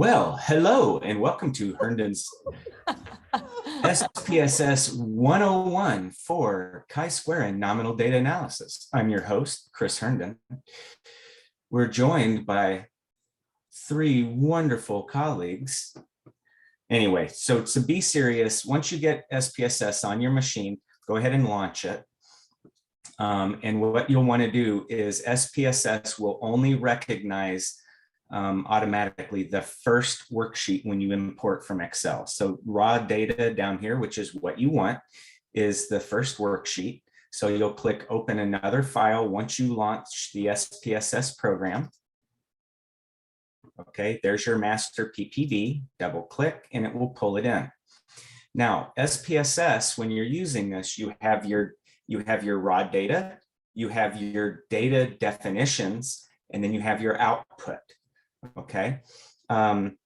Well, hello and welcome to Herndon's SPSS 101 for Chi-square and nominal data analysis. I'm your host, Chris Herndon. We're joined by three wonderful colleagues. Anyway, so to be serious, once you get SPSS on your machine, go ahead and launch it. And what you'll want to do is SPSS will only recognize automatically the first worksheet when you import from Excel. So raw data down here, which is what you want, is the first worksheet. So you'll click open another file once you launch the SPSS program. Okay, there's your master PPD, double click and it will pull it in. Now, SPSS, when you're using this, you have your raw data, you have your data definitions, and then you have your output. Okay. And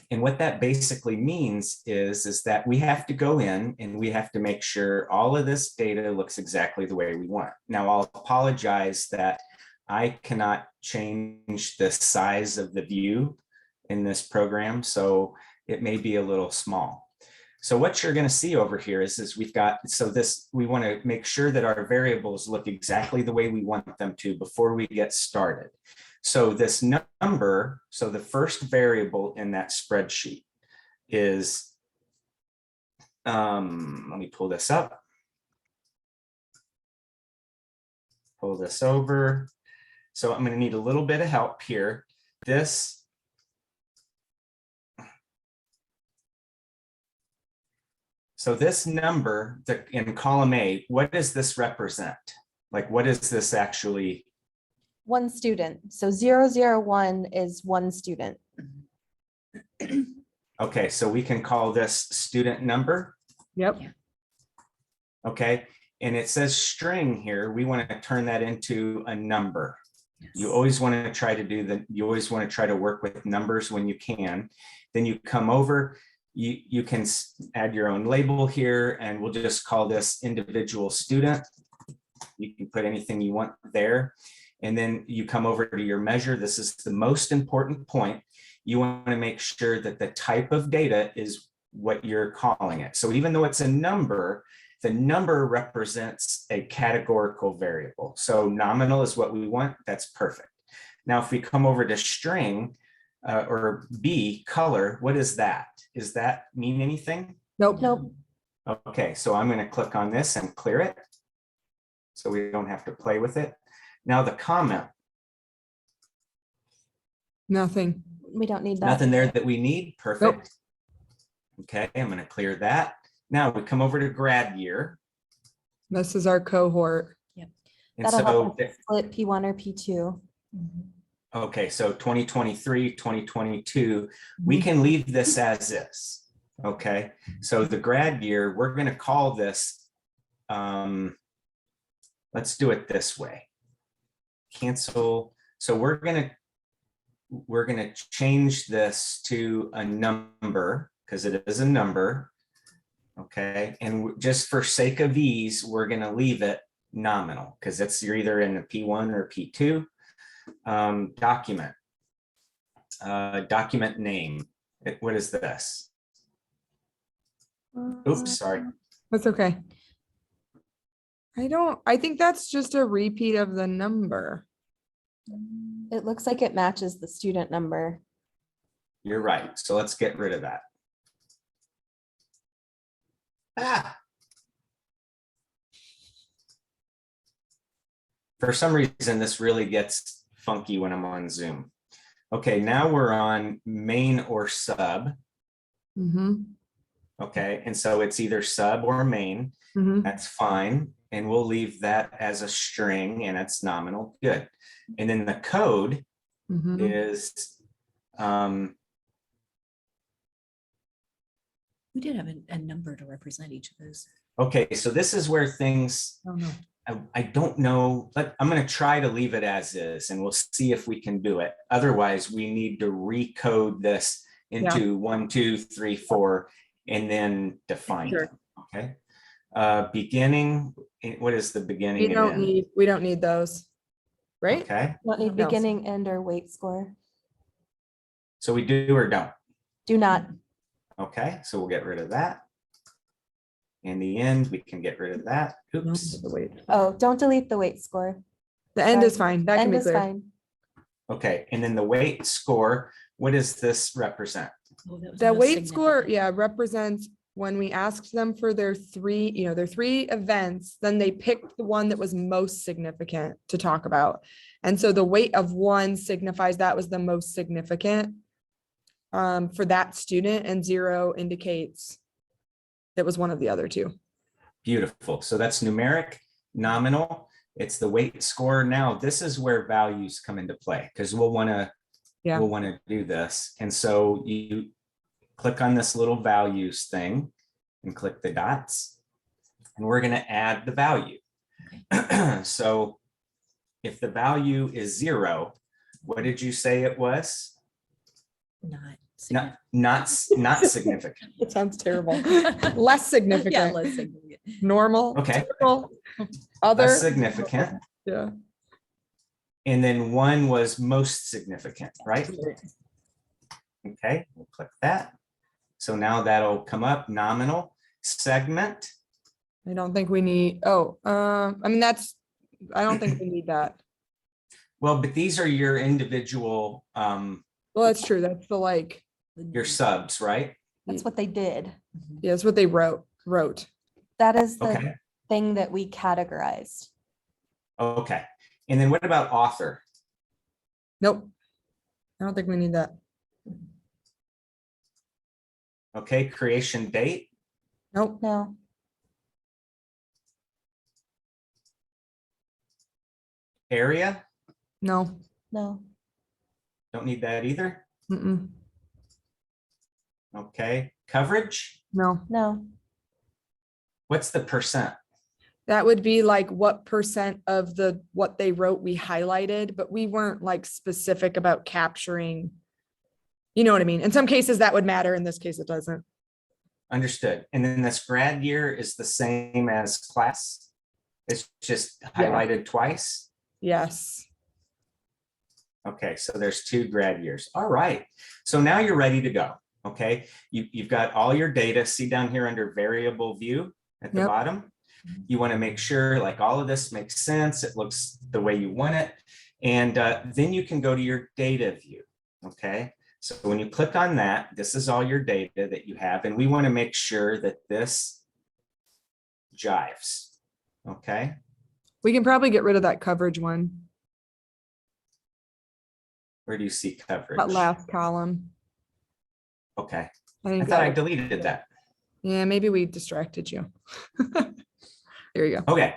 what that basically means is that we have to go in and we have to make sure all of this data looks exactly the way we want. Now, I'll apologize that I cannot change the size of the view in this program, so it may be a little small. So what you're going to see over here is we've got, we want to make sure that our variables look exactly the way we want them to before we get started. So this number, so the first variable in that spreadsheet is, let me pull this up, pull this over. So I'm going to need a little bit of help here. So this number in column A, what does this represent? Like, what is this actually? One student. So 001 is one student. Okay, so we can call this student number. Yep. Okay, and it says string here. We want to turn that into a number. Yes. You always want to try to you always want to try to work with numbers when you can. Then you come over, you can add your own label here, and we'll just call this individual student. You can put anything you want there. And then you come over to your measure. This is the most important point. You want to make sure that the type of data is what you're calling it. So even though it's a number, the number represents a categorical variable. So nominal is what we want. That's perfect. Now, if we come over to string or B, color, what is that? Does that mean anything? Nope. Nope. Okay, so I'm going to click on this and clear it so we don't have to play with it. Now the comment. Nothing. We don't need that. Nothing there that we need. Perfect. Nope. Okay, I'm going to clear that. Now we come over to grad year. This is our cohort. Yep. And That'll so, help us split P1 or P2. okay, so 2023, 2022, we can leave this as is. Okay, so the grad year, we're going to call this, let's do it this way. Cancel. So we're gonna change this to a number because it is a number. Okay, and just for sake of ease, we're gonna leave it nominal because you're either in the P1 or P2. Document. Document name. What is this? Oops, sorry. That's okay. I think that's just a repeat of the number. It looks like it matches the student number. You're right. So let's get rid of that. For some reason, this really gets funky when I'm on Zoom. Okay, now we're on main or sub. Okay, and so it's either sub or main. That's fine. And we'll leave that as a string and it's nominal. Good. And then the code is we did have a number to represent each of those. okay, so this is where things, Oh, no. I don't know, but I'm going to try to leave it as is and we'll see if we can do it. Otherwise, we need to recode this into 1, 2, 3, 4, and then define it. Okay. Beginning, what is the beginning? We don't need those, right? Okay. Don't need beginning, end, or weight score. So we do or don't? Do not. Okay, so we'll get rid of that. In the end, we can get rid of that. No, Oops. the weight. Oh, don't delete the weight score. The end is Sorry. fine. That can End be is clear. fine. Okay, and then the weight score, what does this represent? Oh, that was The most weight score, significant. yeah, represents when we asked them for their three, their three events, then they picked the one that was most significant to talk about. And so the weight of one signifies that was the most significant for that student, and 0 indicates it was one of the other two. Beautiful. So that's numeric, nominal. It's the weight score. Now, this is where values come into play because we'll want to do this. And so you click on this little values thing and click the dots, and we're going to add the value. So if the value is 0, what did you say it was? Not Not significant. It sounds terrible. significant. Less Yeah, significant, less significant. normal. Okay. typical, Other. Less significant. Yeah. And then 1 was most significant, right? Okay, we'll click that. So now that'll come up, nominal, segment. I don't think we need, I mean, I don't think we need that. Well, but these are your individual, Well, that's true. That's the your subs, right? That's what they did. yeah, that's what they wrote. That is the Okay, thing that we categorized. okay. And then what about author? Nope. I don't think we need that. Okay, creation date. Nope. No, Area, No. no, don't need that either. Mm-mm. Okay, coverage, No. no. what's the percent? That would be like what percent of what they wrote we highlighted, but we weren't like specific about capturing. You know what I mean? In some cases that would matter. In this case, it doesn't. Understood. And then this grad year is the same as class. It's just highlighted twice. Yes. Okay, so there's 2 grad years. All right. So now you're ready to go. Okay, you've got all your data. See down here under variable view at the Yep. bottom. You want to make sure like all of this makes sense. It looks the way you want it. And then you can go to your data view. Okay, so when you click on that, this is all your data that you have. And we want to make sure that this jives. Okay. We can probably get rid of that coverage one, Where do you see coverage? that last column. Okay, I I think thought I that, deleted that. yeah, maybe we distracted you. There you go. Okay,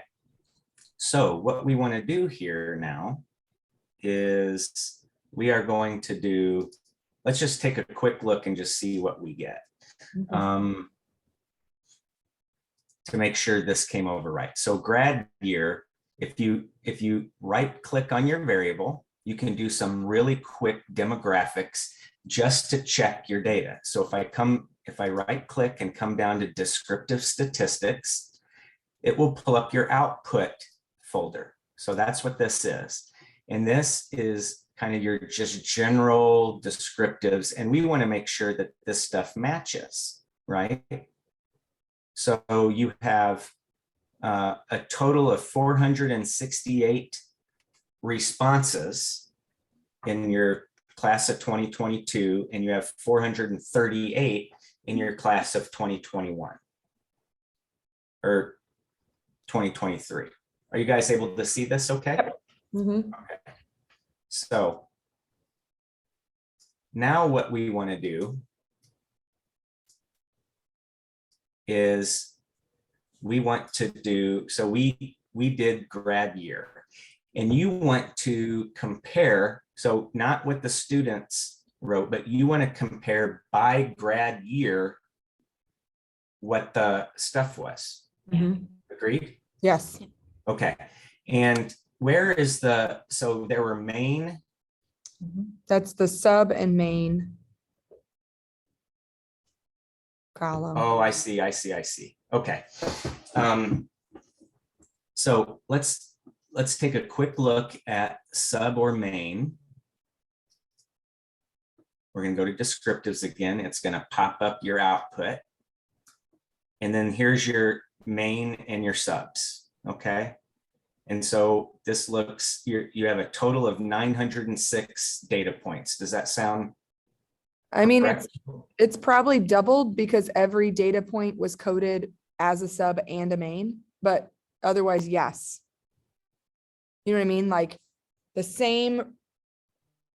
so what we want to do here now is we are going to do, let's just take a quick look and just see what we get. To make sure this came over right. So grad year, if you right click on your variable, you can do some really quick demographics just to check your data. So if I right click and come down to descriptive statistics, it will pull up your output folder. So that's what this is. And this is kind of your just general descriptives. And we want to make sure that this stuff matches, right? So you have a total of 468 responses in your class of 2022, and you have 438 in your class of 2021 or 2023. Are you guys able to see this okay? Mhm. Okay. So now what we want to do is we want to do, so we did grad year, and you want to compare, so not what the students wrote, but you want to compare by grad year what the stuff was. Mhm. Agreed? Yes. Okay. And where is so there were main. That's the sub and main column. Oh, I see. Okay. So let's take a quick look at sub or main. We're going to go to descriptives again. It's going to pop up your output. And then here's your main and your subs. Okay. And so this looks, you have a total of 906 data points. Does that sound I mean, correct? it's probably doubled because every data point was coded as a sub and a main, but otherwise, yes. You know what I mean? Like the same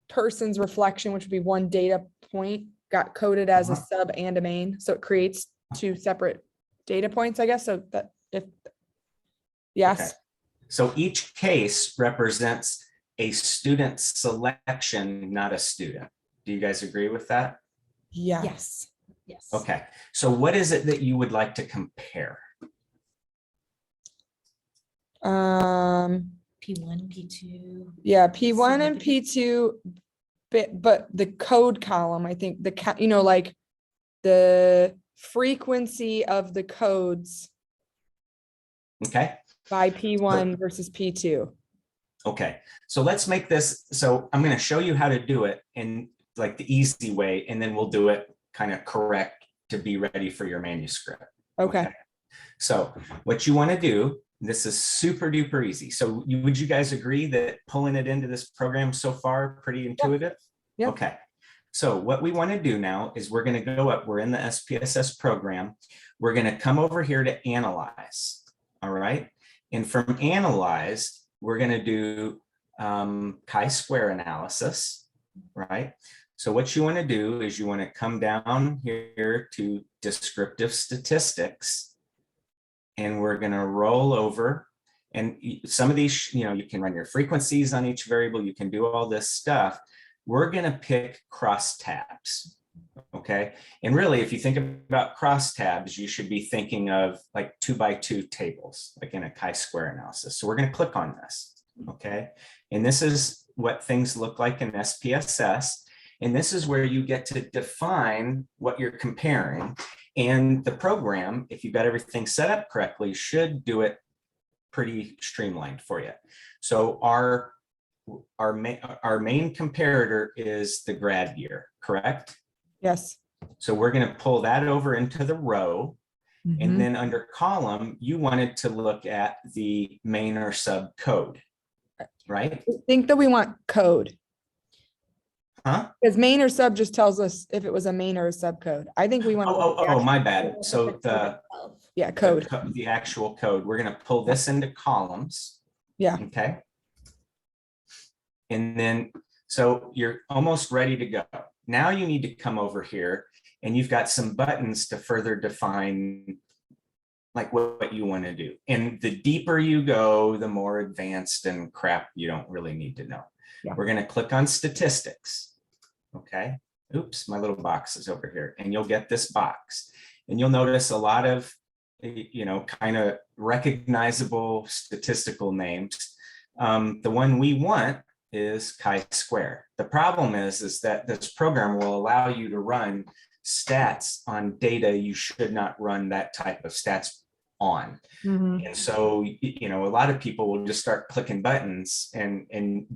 person's reflection, which would be one data point, got coded as a sub and a main. So it creates two separate data points, I guess. So that if, yes. Okay. So each case represents a student selection, not a student. Do you guys agree with that? Yeah. Yes. Yes. Okay. So what is it that you would like to compare? P1, P2. Yeah, P1 and P2, but the code column, I think you know, like the frequency of the codes Okay. by P1 versus P2. Okay. So let's make this. So I'm going to show you how to do it in like the easy way, and then we'll do it kind of correct to be ready for your manuscript. Okay. So what you want to do, this is super duper easy. So would you guys agree that pulling it into this program so far, pretty intuitive? Yeah. Okay. So what we want to do now is we're going to go up, we're in the SPSS program. We're going to come over here to analyze. All right. And from analyze, we're going to do chi-square analysis, right? So what you want to do is you want to come down here to descriptive statistics, and we're going to roll over. And some of these, you know, you can run your frequencies on each variable. You can do all this stuff. We're going to pick crosstabs. Okay. And really, if you think about crosstabs, you should be thinking of like 2x2 tables, like in a chi-square analysis. So we're going to click on this. Okay. And this is what things look like in SPSS. And this is where you get to define what you're comparing. And the program, if you've got everything set up correctly, should do it pretty streamlined for you. So our main comparator is the grad year, correct? Yes. So we're going to pull that over into the row. Mhm. And then under column, you wanted to look at the main or sub code, right? I think that we want code. Huh? Because main or sub just tells us if it was a main or a sub code. I think we want to. Oh, my bad. So Yeah, code. the actual code, we're going to pull this into columns. Yeah. Okay. And then, so you're almost ready to go. Now you need to come over here and you've got some buttons to further define like what you want to do. And the deeper you go, the more advanced and crap you don't really need to know. Yeah. We're going to click on statistics. Okay. Oops, my little box is over here, and you'll get this box, and you'll notice a lot of, you know, kind of recognizable statistical names. The one we want is chi-square. The problem is that this program will allow you to run stats on data you should not run that type of stats on. Mhm. And so, you know, a lot of people will just start clicking buttons and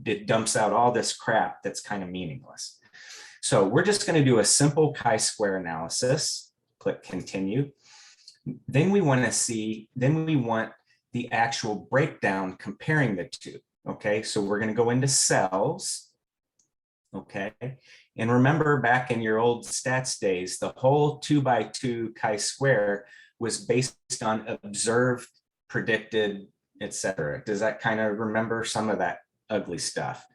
it dumps out all this crap that's kind of meaningless. So we're just going to do a simple chi-square analysis. Click continue. Then we want the actual breakdown comparing the two. Okay, so we're going to go into cells. Okay, and remember back in your old stats days, the whole 2x2 chi-square was based on observed, predicted, etc. Does that kind of remember some of that ugly stuff?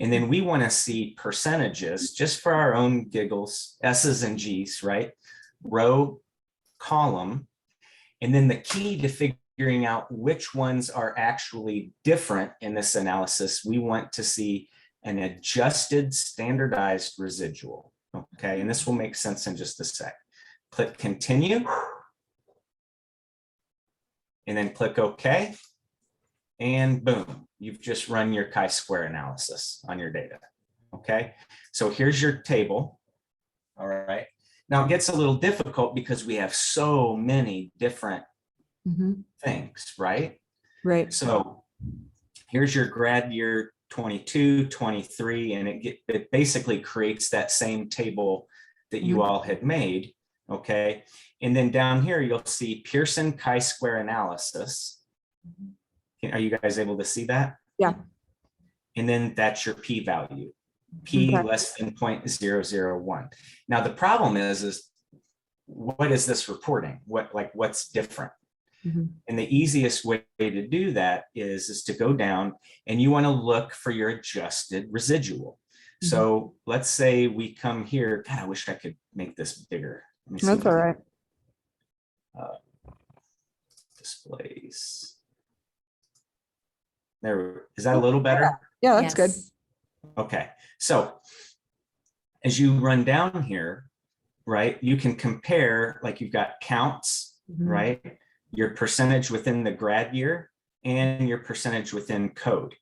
And then we want to see percentages just for our own giggles, S's and G's, right? Row, column. And then the key to figuring out which ones are actually different in this analysis, we want to see an adjusted standardized residual. Okay, and this will make sense in just a sec. Click continue. And then click OK. And boom, you've just run your chi-square analysis on your data. Okay, so here's your table. All right. Now it gets a little difficult because we have so many different Mhm. things, right? Right. So here's your grad year 22, 23, and it basically creates that same table that you all had made, okay? And then down here, you'll see Pearson Chi-square analysis. Are you guys able to see that? Yeah. And then that's your p-value, p Okay. less than 0.001. Now, the problem is what is this reporting? What's different? Mhm. And the easiest way to do that is to go down and you want to look for your adjusted residual. So let's say we come here. God, I wish I could make this bigger. Let me see That's if I all can, right. displays. There, is that a little better? Yeah, that's good. Yes. Okay, so as you run down here, right, you can compare, like you've got counts, right? Your percentage within the grad year and your percentage within code.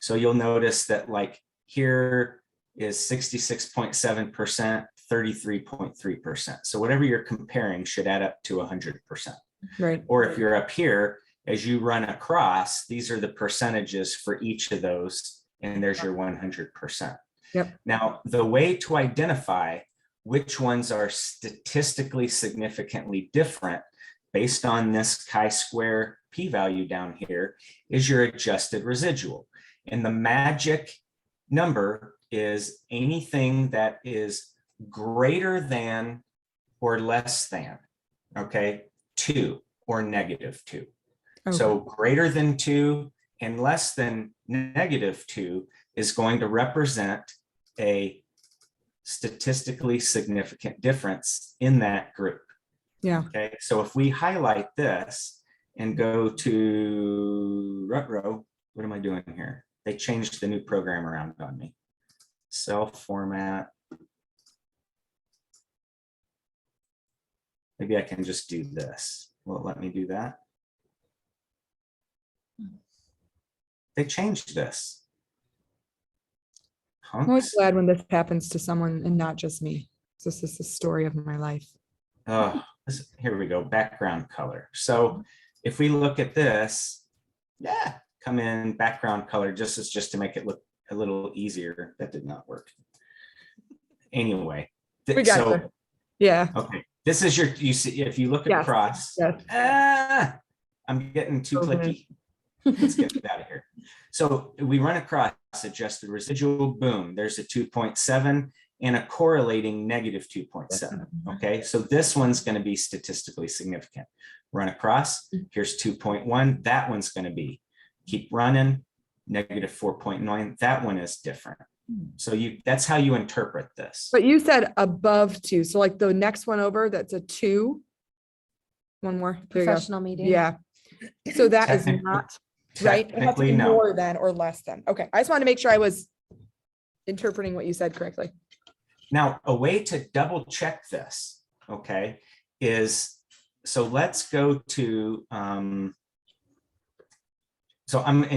So you'll notice that like here is 66.7%, 33.3%. So whatever you're comparing should add up to 100%. Right. Or if you're up here, as you run across, these are the percentages for each of those, and there's your 100%. Yep. Now, the way to identify which ones are statistically significantly different based on this chi-square p-value down here is your adjusted residual. And the magic number is anything that is greater than or less than, okay, 2 or -2. Okay. So greater than 2 and less than -2 is going to represent a statistically significant difference in that group. Yeah. Okay, so if we highlight this and go to Rutro, what am I doing here? They changed the new program around on me. Cell format. Maybe I can just do this. Will it let me do that? They changed this. I'm always Hunks. glad when this happens to someone and not just me. This is the story of my life. Oh, here we go, background color. So if we look at this, yeah, come in background color, just to make it look a little easier. That did not work. Anyway, We got you. Yeah. Okay, this is your, you see, if you look Yes, across, yes. I'm getting too Mhm. clicky. Let's get it out of here. So we run across adjusted residual, boom, there's a 2.7 and a correlating -2.7. Okay, so this one's going to be statistically significant. Run across, here's 2.1, that one's going to be. Keep running, -4.9, that one is different. So that's how you interpret this. But you said above 2. So like the next one over, that's a 2. One more. There you go. Professional meeting. Yeah. So that is Technically- not right. It has to Technically, be no. more than or less than. Okay. I just want to make sure I was interpreting what you said correctly. Now, a way to double check this, okay, is, so let's go to, and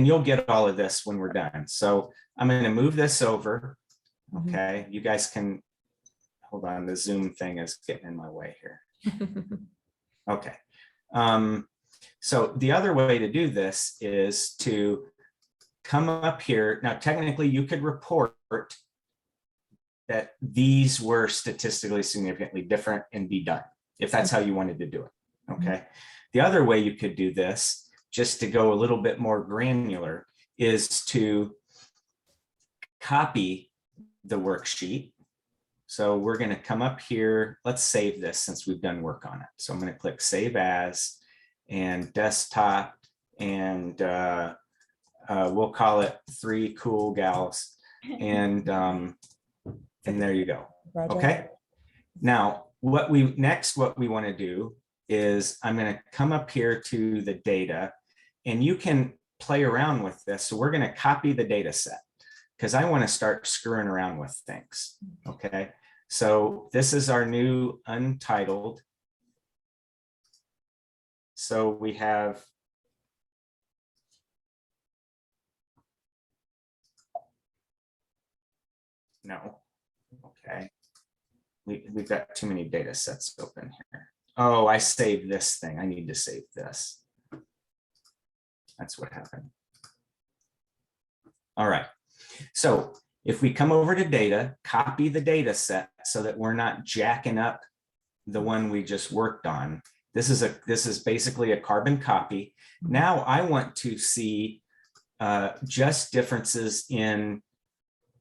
you'll get all of this when we're done. So I'm going to move this over. Okay, you guys can, hold on, the Zoom thing is getting in my way here. Okay. So the other way to do this is to come up here. Now, technically you could report that these were statistically significantly different and be done, if that's how you wanted to do it, okay? The other way you could do this, just to go a little bit more granular, is to copy the worksheet. So we're gonna come up here, let's save this since we've done work on it. So I'm gonna click Save As and Desktop, and we'll call it 3 Cool Gals, and there you go. Okay. Now, what we want to do is I'm going to come up here to the data, and you can play around with this. So we're going to copy the data set because I want to start screwing around with things. Okay. So this is our new Untitled. So we have no. Okay, we've got too many data sets open here. Oh, I saved this thing. I need to save this. That's what happened. All right. So if we come over to data, copy the data set so that we're not jacking up the one we just worked on. This is basically a carbon copy. Now I want to see just differences in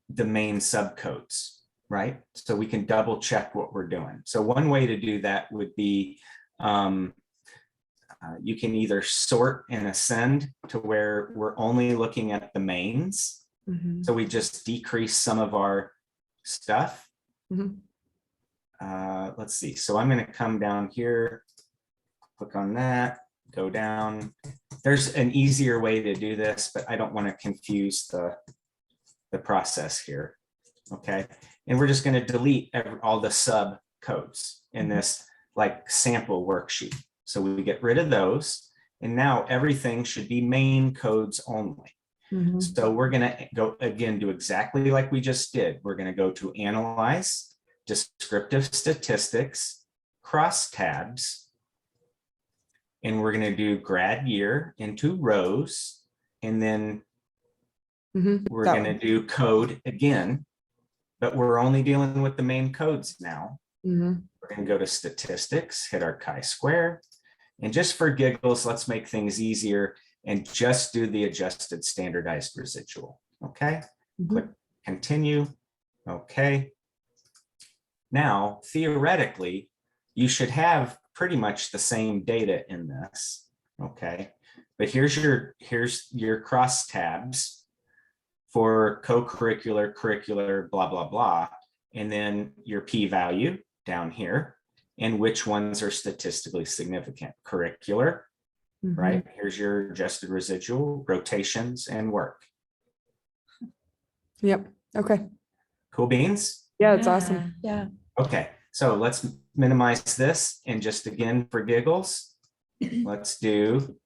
the main subcodes, right? So we can double check what we're doing. So one way to do that would be you can either sort and ascend to where we're only looking at the mains. Mhm. So we just decrease some of our stuff. Mhm. Let's see. So I'm going to come down here, click on that, go down. There's an easier way to do this, but I don't want to confuse the process here. Okay. And we're just going to delete all the sub codes in this like sample worksheet. So we get rid of those. And now everything should be main codes only. Mhm. So we're going to go again, do exactly like we just did. We're going to go to Analyze, Descriptive Statistics, Crosstabs, and we're going to do grad year into rows. And then Mhm. we're That going to one. do code again, but we're only dealing with the main codes now. Mhm. We're going to go to Statistics, hit our Chi-square. And just for giggles, let's make things easier and just do the adjusted standardized residual. Okay, Mhm. click continue. Okay. Now, theoretically, you should have pretty much the same data in this. Okay, but here's your cross tabs for co-curricular, curricular, blah, blah, blah. And then your p-value down here and which ones are statistically significant. Curricular, Mhm. right? Here's your adjusted residual, rotations, and work. Yep. Okay. Cool beans? Yeah, it's awesome. Yeah. Okay, so let's minimize this. And just again, for giggles, let's do,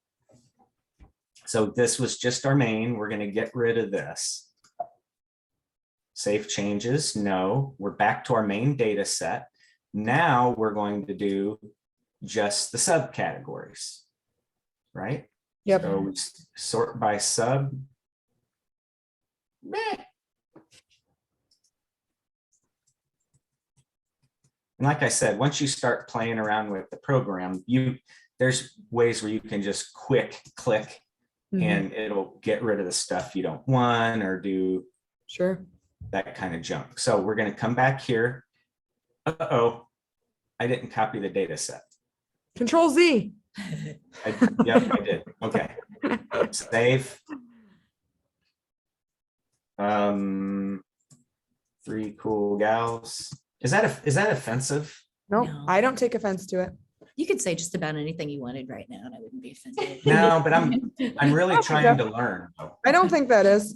so this was just our main. We're going to get rid of this. Save changes, no. We're back to our main data set. Now we're going to do just the subcategories, right? Yep. So we sort by sub. Meh. And like I said, once you start playing around with the program, there's ways where you can just quick click Mhm. and it'll get rid of the stuff you don't want or do Sure. that kind of junk. So we're going to come back here. Uh-oh, I didn't copy the data set. Control Z. Yep, I did. Okay. Save. Three cool gals. Is that offensive? Nope. No. I don't take offense to it. You could say just about anything you wanted right now and I wouldn't be offended. No, but I'm really Oh, trying to learn. I don't think that is.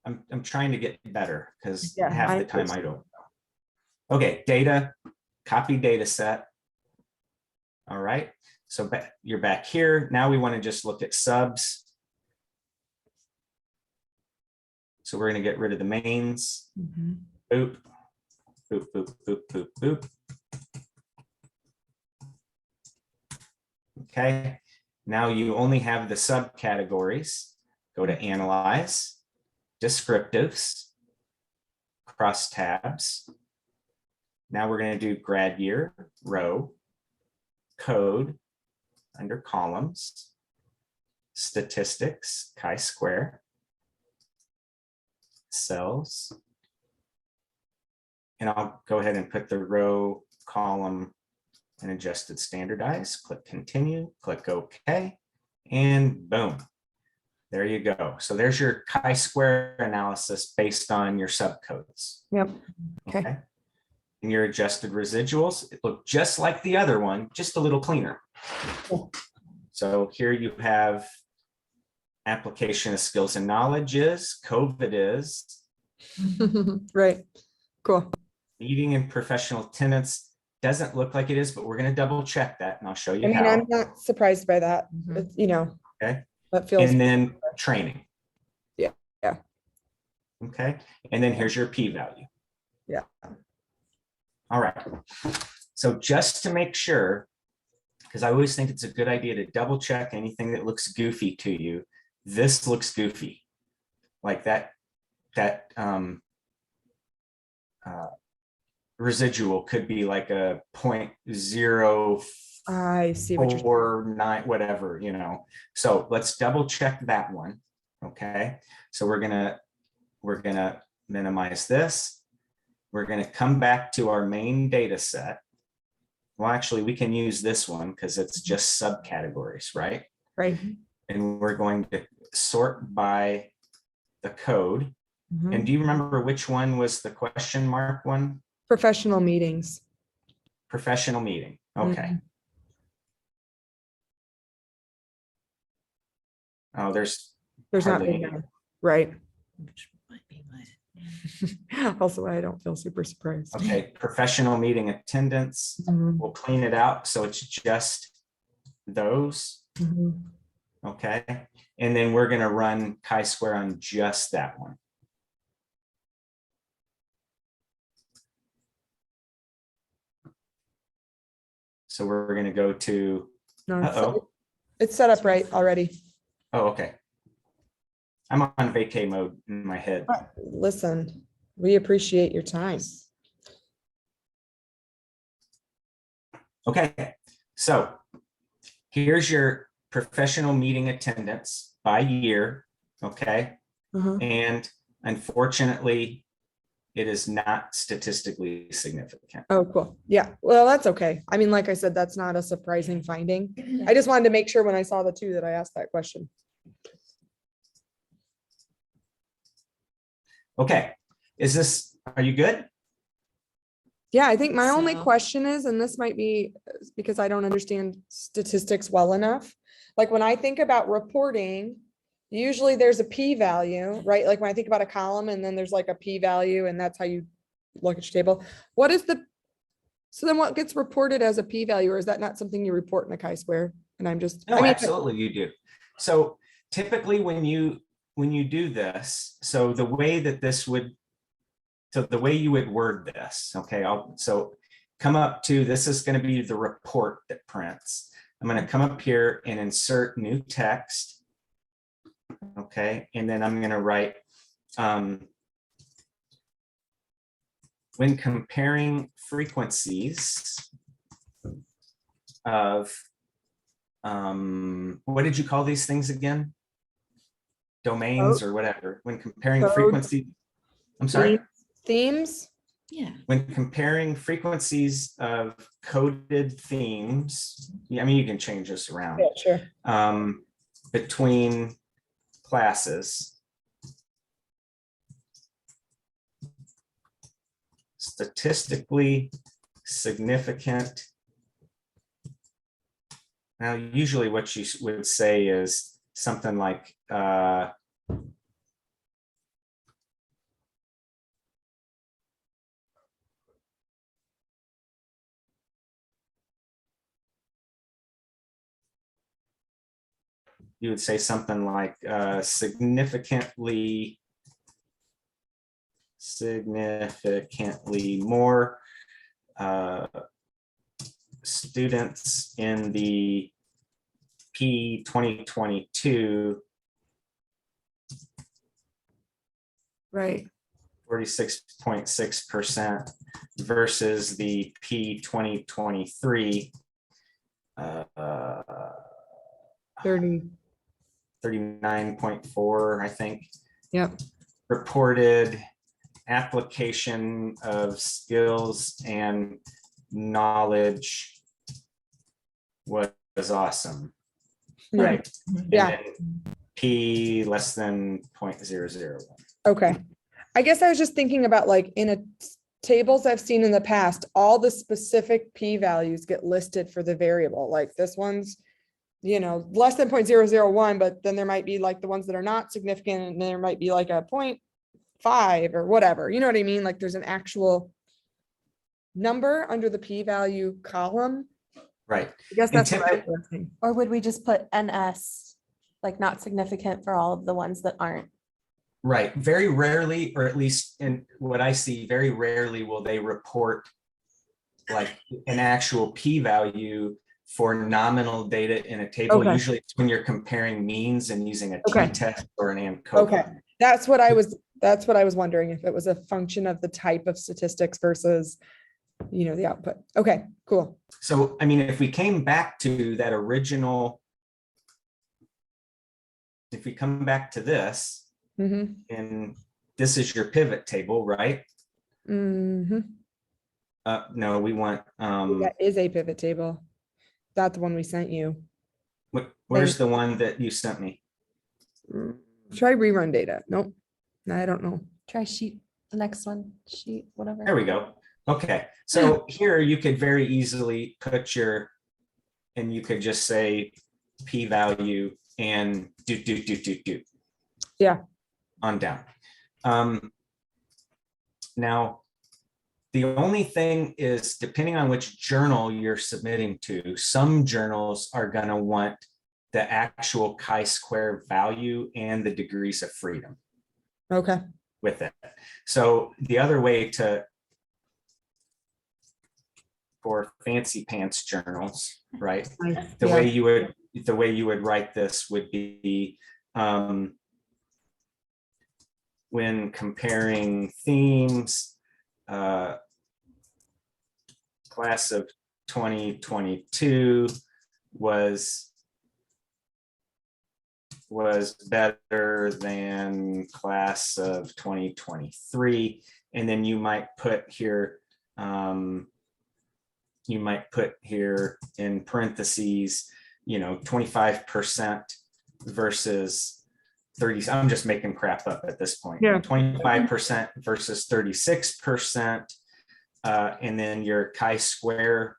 I'm trying to get better because Yeah, half I the time I understand. don't know. Okay, data, copy data set. All right, so you're back here. Now we want to just look at subs. So we're going to get rid of the mains. Mhm. Boop, boop, boop, boop, boop, boop. Okay, now you only have the subcategories. Go to Analyze, Descriptives, Crosstabs. Now we're going to do grad year, row, code, under columns, statistics, chi-square, cells. And I'll go ahead and put the row, column, and adjusted standardized. Click continue, click OK, and boom. There you go. So there's your chi-square analysis based on your subcodes. Yep. Okay. And your adjusted residuals, it looked just like the other one, just a little cleaner. Cool. So here you have application of skills and knowledge is, COVID is, Right. Cool. meeting and professional attendance doesn't look like it is, but we're going to double check that and I'll show you I mean, how. I'm not surprised by that. Mhm. It's, you know, Okay. that feels. And then training. Yeah. Yeah. Okay. And then here's your p-value. Yeah. All right. So just to make sure, because I always think it's a good idea to double check anything that looks goofy to you. This looks goofy. Like that that residual could be like a 0.049, I see what you're saying. whatever, So let's double check that one. Okay. So we're gonna minimize this. We're gonna come back to our main data set. Well, actually, we can use this one because it's just subcategories, right? Right. And we're going to sort by the code. Mhm. And do you remember which one was the question mark one? Professional meetings. Professional meeting. Okay. Mhm. Oh, there's There's not, hardly any. right. Which might be why. Also, I don't feel super surprised. Okay, professional meeting attendance. Mhm. We'll clean it out so it's just those. Mhm. Okay. And then we're going to run chi-square on just that one. So we're going to go to, No, uh-oh. it's set up right already. Oh, okay. I'm on vacay mode in my head. Listen, we appreciate your time. Okay, so here's your professional meeting attendance by year, okay? Uh-huh. And unfortunately, it is not statistically significant. Oh, cool. Yeah, well, that's okay. I mean, like I said, that's not a surprising finding. I just wanted to make sure when I saw the two that I asked that question. Okay, are you good? Yeah, I think my only So- question is, and this might be because I don't understand statistics well enough. Like when I think about reporting, usually there's a p-value, right? Like when I think about a column and then there's like a p-value and that's how you look at your table. So then what gets reported as a p-value, or is that not something you report in a chi-square? And I'm just, No, I mean, absolutely you do. So typically when you do this, so the way you would word this, okay, so come up to, this is going to be the report that prints. I'm going to come up here and insert new text. Okay, and then I'm going to write, when comparing frequencies of, what did you call these things again? Domains or whatever. When comparing Codes. frequency, I'm sorry. themes. Yeah. When comparing frequencies of coded themes, I mean, you can change this around, Yeah, sure. between classes, statistically significant. Now, usually what you would say is something like, you would say something like significantly more students in the P 2022, Right. 46.6% versus the P 2023, 30. 39.4, I think. Yep. Reported application of skills and knowledge was awesome. Yeah. Right. Yeah. And then P less than 0.001. Okay. I guess I was just thinking about like in a tables I've seen in the past, all the specific p-values get listed for the variable. Like this one's, less than 0.001, but then there might be like the ones that are not significant, and there might be like a 0.5 or whatever. You know what I mean? Like there's an actual number under the p-value column. Right. I guess And that's what I was thinking. Or would we just put NS, like not significant for all of the ones that aren't? Right. Very rarely, or at least in what I see, very rarely will they report like an actual p-value for nominal data in a table. Okay. Usually it's when you're comparing means and using a Okay. t-test or an ANCOVA. Okay. That's what I was That's what I was wondering, if it was a function of the type of statistics versus, the output. Okay, cool. So, I mean, if we came back to that original, if we come back to this, Mm-hmm. and this is your pivot table, right? Mm-hmm. No, we want, That is a pivot table. That's the one we sent you. where's the one that you sent me? Try rerun data. Nope. I don't know. Try sheet, the next one, sheet, whatever. There we go. Okay, so here you could very easily put and you could just say p-value and do. Yeah. On down. Now, the only thing is, depending on which journal you're submitting to, some journals are going to want the actual chi-square value and the degrees of freedom Okay. with it. So the other way for fancy pants journals, right? The way you would write this would be when comparing themes, class of 2022 was better than class of 2023. And then you might put here, in parentheses, 25% versus 30. I'm just making crap up at this point. Yeah. 25% versus 36%. And then your chi-square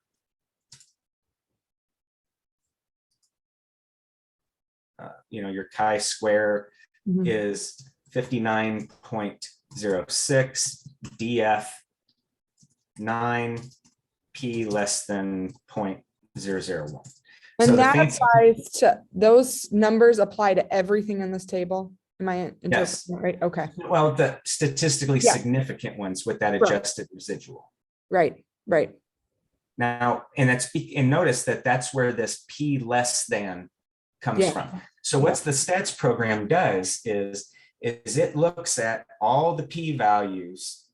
your chi-square Mhm. is 59.06, DF 9, P less than 0.001. And So the that fancy, applies to, those numbers apply to everything in this table? Am I interpreting Yes. that right? Okay, well, the statistically Yeah. significant ones with that Right. adjusted residual. right. Now, and notice that that's where this P less than comes Yeah. from. So what's the stats program does is it looks at all the P values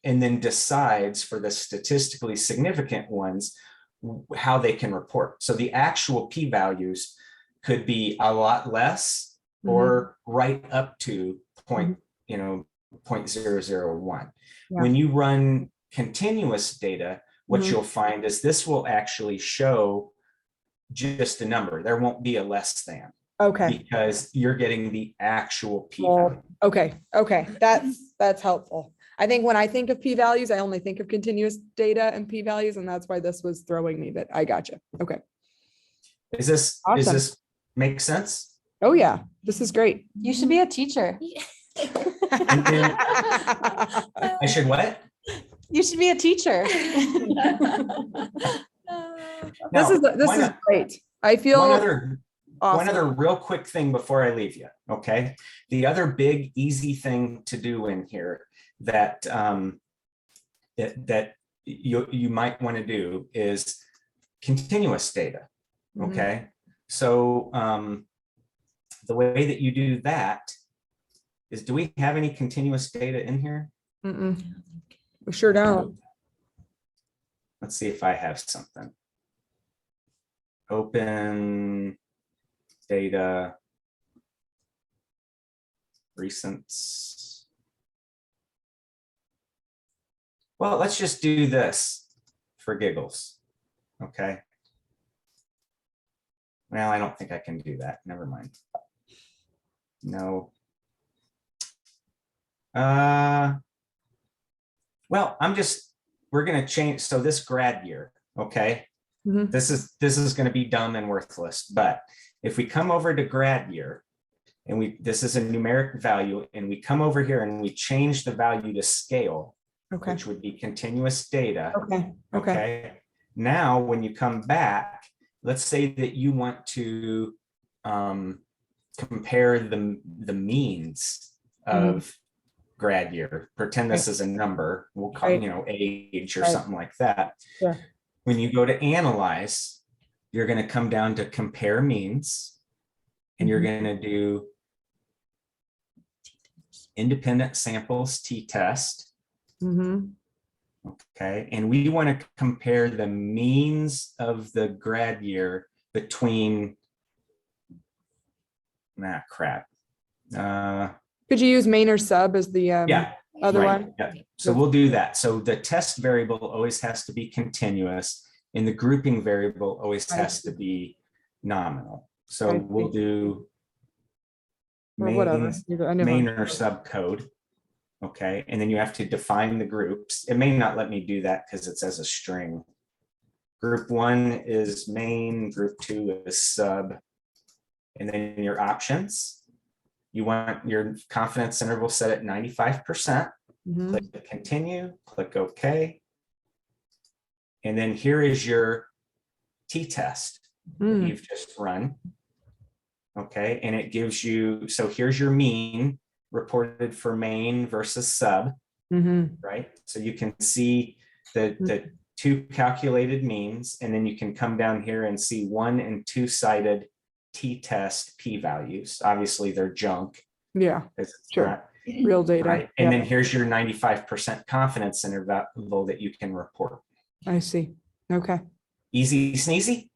and then decides for the statistically significant ones how they can report. So the actual P values could be a lot less or right up to point, 0.001. Yeah. When you run continuous data, what Mhm. you'll find is this will actually show just a number. There won't be a less than, Okay, because you're getting the actual P Well, value. okay. That's helpful. I think when I think of p-values, I only think of continuous data and p-values, and that's why this was throwing me, but I gotcha. Okay. Is this Awesome. make sense? Oh, yeah, this is great. You should be a teacher. And then I should what? You should be a teacher. This is why not- great. I feel One other awesome. real quick thing before I leave you, okay? The other big easy thing to do in here that that you might want to do is continuous data, Mhm. okay? So the way that you do that is, do we have any continuous data in here? Mm-mm. We sure don't. Let's see if I have something. Open data, recents. Well, let's just do this for giggles, okay? Well, I don't think I can do that. Never mind. No. Well, we're gonna change, so this grad year, okay? Mhm. This is gonna be dumb and worthless, but if we come over to grad year and this is a numeric value, and we come over here and we change the value to scale, Okay, which would be continuous data, okay. okay? Now, when you come back, let's say that you want to compare the means of grad year. Pretend this is a number, we'll call, Right. age or Right. something like that. Sure. When you go to analyze, you're going to come down to compare means, and you're going to do independent samples t-test. Mhm. Okay, and we want to compare the means of the grad year between, crap. Could you use main or sub as the Yeah, other right, one? yeah. So we'll do that. So the test variable always has to be continuous, and the grouping variable always I has see. to be nominal. So I we'll see. do Or whatever. I never- main or subcode. Okay, and then you have to define the groups. It may not let me do that because it's as a string. Group 1 is main, group 2 is sub. And then your options. You want your confidence interval set at 95%. Mhm. Click continue, click OK. And then here is your t-test that Mm. you've just run. Okay, and it gives you, so here's your mean reported for main versus sub, Mhm. right? So you can see the two calculated means, and then you can come down here and see 1 and 2-sided t-test p-values. Obviously, they're junk. Yeah, Because it's sure. not, Real data. right? And Yeah, then here's your 95% confidence interval that you can report. I see. Okay. Easy sneezy?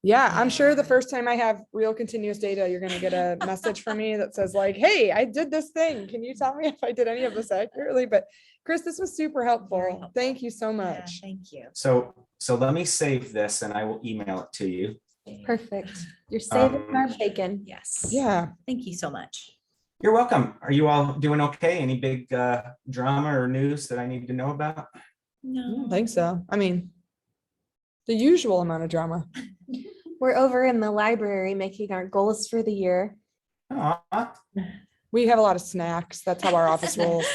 Yeah, I'm sure the first time I have real continuous data, you're gonna get a message from me that says like, hey, I did this thing. Can you tell me if I did any of this accurately? But Chris, this was super Very helpful. helpful. Thank you so Yeah, much. thank you. So let me save this and I will email it to you. Perfect. You're saving our bacon. Yes. Yeah. Thank you so much. You're welcome. Are you all doing okay? Any big drama or news that I need to know about? I No. don't think so. I mean, the usual amount of drama. We're over in the library making our goals for the year. Aw, We have a lot of snacks. That's how our office rolls.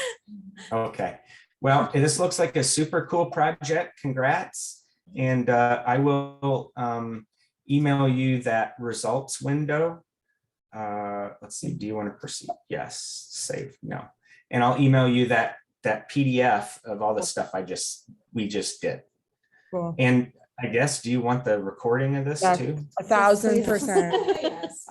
okay. Well, this looks like a super cool project. Congrats. And I will email you that results window. Let's see, do you want to proceed? Yes, save, no. And I'll email you that PDF of all the stuff we just did. Cool. And I guess, do you want the recording of this Yeah. too? 1,000%.